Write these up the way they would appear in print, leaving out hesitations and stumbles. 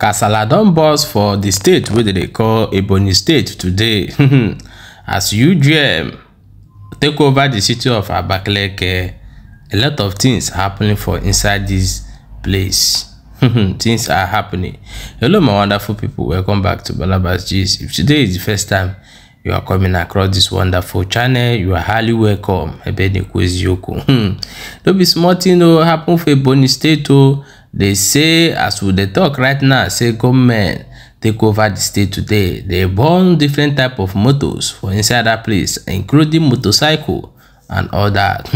Kasala don burst for the state wey they call Ebonyi state today as UGM take over the city of Abakaliki. A lot of things happening for inside this place. Things are happening. Hello my wonderful people, welcome back to Balabas Gist. If today is the first time you are coming across this wonderful channel, you are highly welcome. Don't be smart, you know, happen for Ebonyi state. They say, as we dey talk right now, say government take over the state today. They burn different type of motors for inside that place, including motorcycle and all that.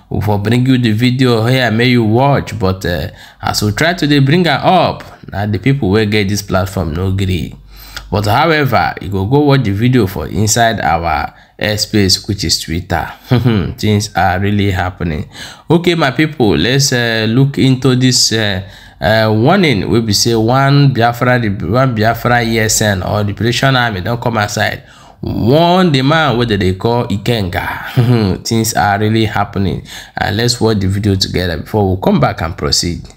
We will bring you the video here, may you watch, but as we try to bring her up, now the people will get this platform no gree. But however, you go watch the video for inside our airspace, which is Twitter. Things are really happening. Okay, my people, let's look into this warning. We be say one Biafra ESN or the Liberation Army don't come outside. Warn the man what they call Ikenga. Things are really happening. Let's watch the video together before we come back and proceed.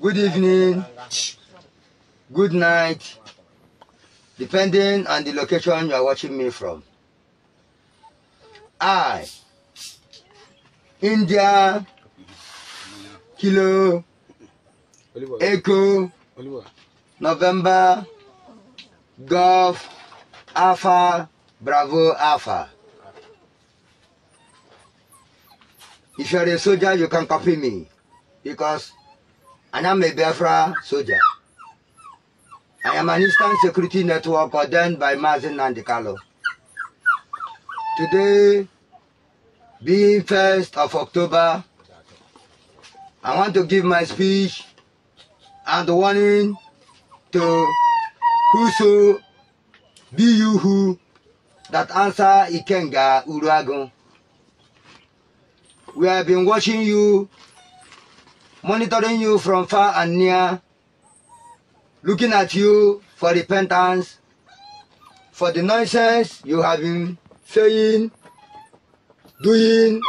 Good evening. Good night, depending on the location you are watching me from. I, India, Kilo, Echo, November, Golf, Alpha, Bravo, Alpha. If you are a soldier, you can copy me, because I am a Biafra soldier. I am an Eastern Security Network ordained by Mazin Nandikalo. Today, being 1st of October, I want to give my speech and warning to whoso be you who that answer Ikenga Uragon. We have been watching you, monitoring you from far and near, looking at you for repentance, for the nonsense you have been saying, doing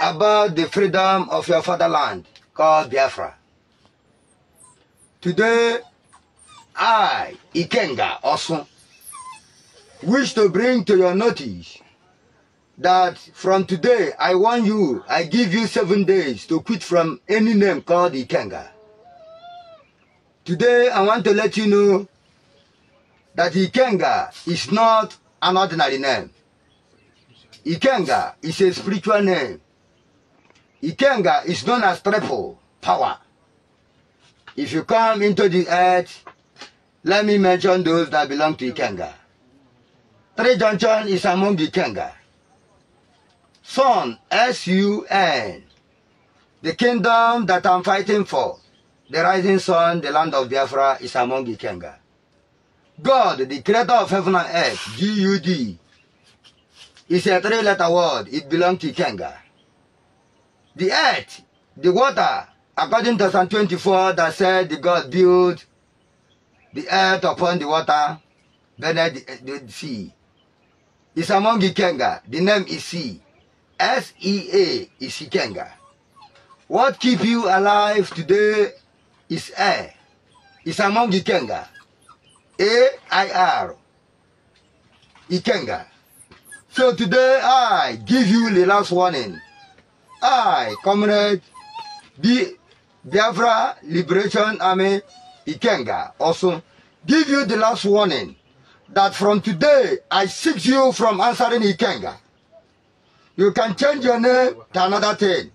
about the freedom of your fatherland called Biafra. Today, I, Ikenga, also wish to bring to your notice that from today, I warn you, I give you 7 days to quit from any name called Ikenga. Today, I want to let you know that Ikenga is not an ordinary name. Ikenga is a spiritual name. Ikenga is known as triple power. If you come into the earth, let me mention those that belong to Ikenga. Three Junction is among Ikenga. Sun, S-U-N, the kingdom that I'm fighting for. The rising sun, the land of Biafra, is among Ikenga. God, the creator of heaven and earth, G-U-D, is a 3-letter word. It belongs to Ikenga. The earth, the water, according to Psalm 24, that said the God built the earth upon the water, beneath the sea, is among Ikenga. The name is sea. S-E-A is Ikenga. What keeps you alive today is air. It's among Ikenga. A-I-R. Ikenga. So today I give you the last warning. I, Comrade Biafra Liberation Army Ikenga, also give you the last warning that from today I seek you from answering Ikenga. You can change your name to another thing.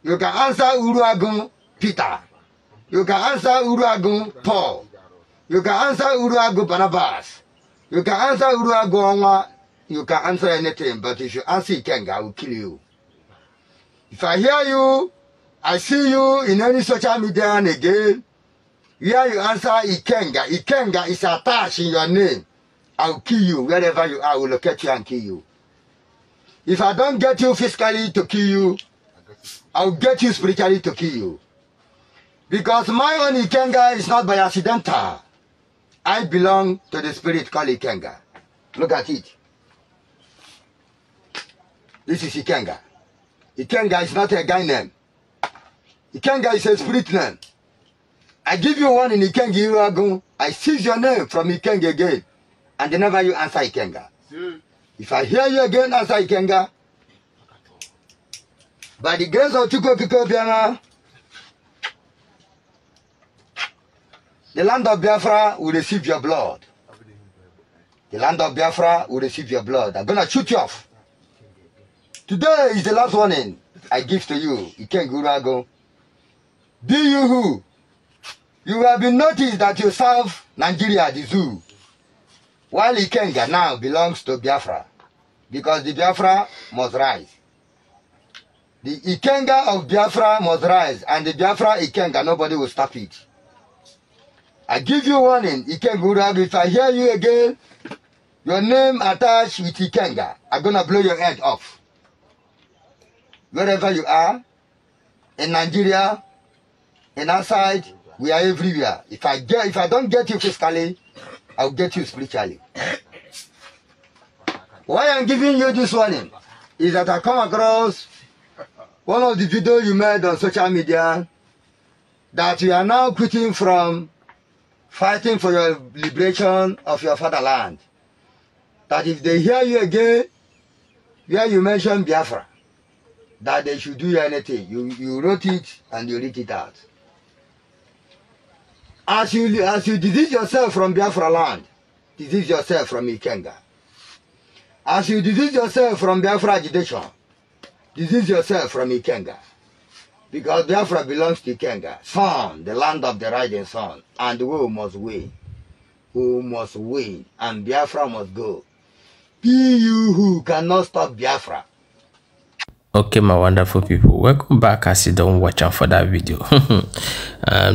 You can answer Uruagun Peter. You can answer Uruagun Paul. You can answer Uruagun Barnabas. You can answer Uruagun Onwa. You can answer anything, but if you answer Ikenga, I will kill you. If I hear you, I see you in any social media and again, where you answer Ikenga, Ikenga is attached in your name. I will kill you wherever you are. I will locate you and kill you. If I don't get you physically to kill you, I will get you spiritually to kill you. Because my own Ikenga is not by accidental. I belong to the spirit called Ikenga. Look at it. This is Ikenga. Ikenga is not a guy name. Ikenga is a spirit name. I give you one in Ikenga year ago. I seize your name from Ikenga again. And never you answer Ikenga. If I hear you again, answer Ikenga. By the grace of Chuko Kikobiama, the land of Biafra will receive your blood. The land of Biafra will receive your blood. I'm going to shoot you off. Today is the last warning I give to you. Ikenga Urago. Be you who? You have been noticed that you serve Nigeria at the zoo. While Ikenga now belongs to Biafra. Because the Biafra must rise. The Ikenga of Biafra must rise. And the Biafra Ikenga, nobody will stop it. I give you warning, Ikenga Urago. If I hear you again, your name attached with Ikenga, I'm going to blow your head off. Wherever you are, in Nigeria, and outside, we are everywhere. If I don't get you physically, I'll get you spiritually. Why I'm giving you this warning is that I come across one of the videos you made on social media that you are now quitting from fighting for your liberation of your fatherland. That if they hear you again, where you mention Biafra, that they should do anything. You wrote it and you read it out. As you disease yourself from Biafra land, disease yourself from Ikenga. As you disease yourself from Biafra agitation, disease yourself from Ikenga. Because Biafra belongs to Ikenga, sun, the land of the rising sun, and who must win. Who must win, and Biafra must go. Be you who cannot stop Biafra. Okay, my wonderful people, welcome back. As you don't watch out for that video.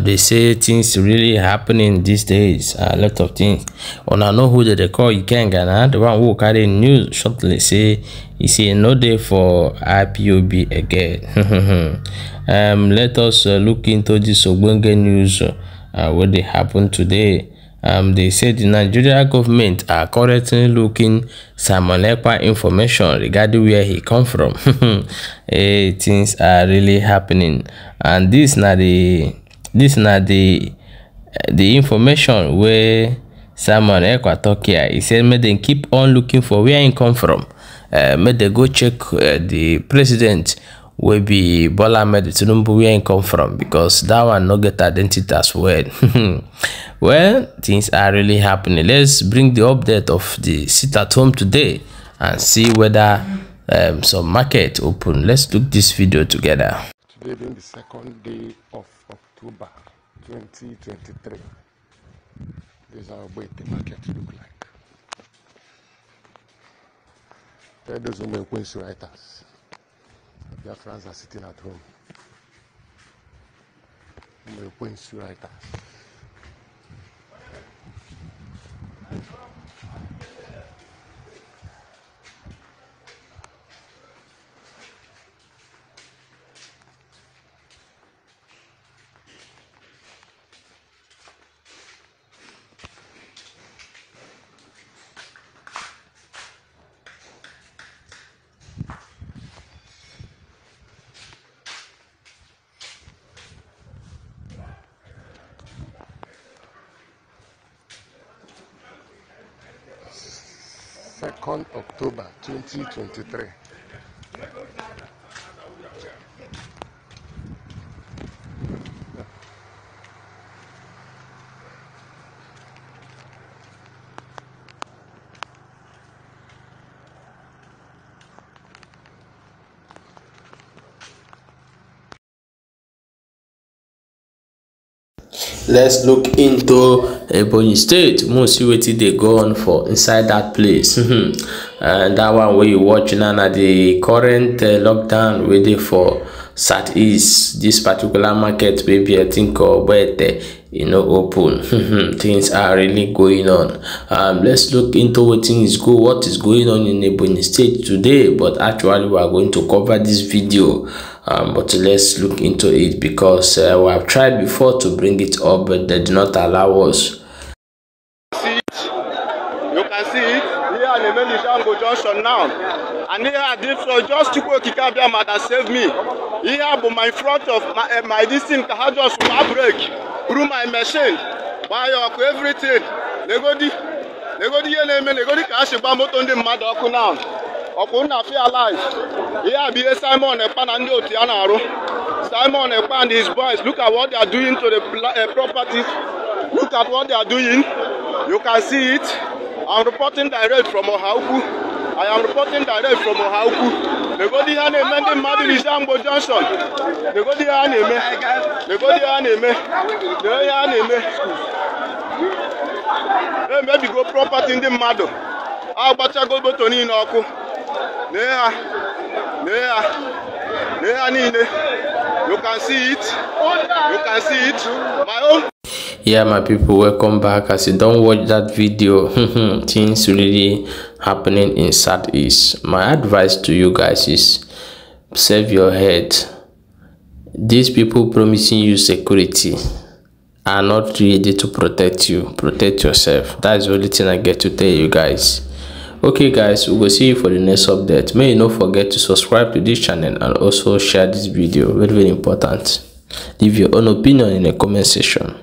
They say things really happening these days, a lot of things. I know who they call Ikenga now, the one who carry news shortly say he say no day for IPOB again. Let us look into this Ogbonge news what they happened today. They said the Nigeria government are currently looking Simon Ekpa information regarding where he come from. Things are really happening, and this na the information where Simon Ekpa talk here. He said, "May they keep on looking for where he come from. May they go check the president." Will be Bola Ahmed Tinubu where he come from, because that one no get identity as well. Well, things are really happening. Let's bring the update of the sit at home today and see whether some market open. Let's look this video together. Today being the second day of October 2023. This is how the market look like. Tell those who make Queen's writers. Their friends are sitting at home. We're going to write that. October 2023. Let's look into Ebonyi State. We'll see what they go on for inside that place. And that one where you watch now the current lockdown waiting for Southeast. This particular market, maybe I think open. Things are really going on. Let's look into what is going on in Ebonyi State today. But actually, we are going to cover this video. But let's look into it because we have tried before to bring it up, but they do not allow us. You can see it here at the main Shango Junction now, and here at this just Chuko Kikabiama that saved me. Here, but my front of my this thing had just break. through my machine, buy your everything. Legodi yene me legodi kashi ba moto ndi mmadụ ọkụ now. Ọkụ na feel alive. Here be Simon Ekpa na ndị otu ya na-arụ. Simon Ekpa and his boys, look at what they are doing to the properties. Look at what they are doing. You can see it. I'm reporting direct from Ohauku. I am reporting direct from Ohauku. Legodi ya na-eme ndị mmadụ Lijambo Junction. Legodi ya na-eme. Legodi ya na-eme. Legodi ya na-eme. Maybe go property ndị mmadụ. Agbachago moto niile ọkụ. There. You can see it. You can see it. My own. Yeah, my people, welcome back. As you don't watch that video, things really happening in Southeast. My advice to you guys is save your head. These people promising you security are not ready to protect you. Protect yourself. That's the only thing I get to tell you guys. Okay guys, we will see you for the next update. May you not forget to subscribe to this channel and also share this video. Very important. Leave your own opinion in the comment section.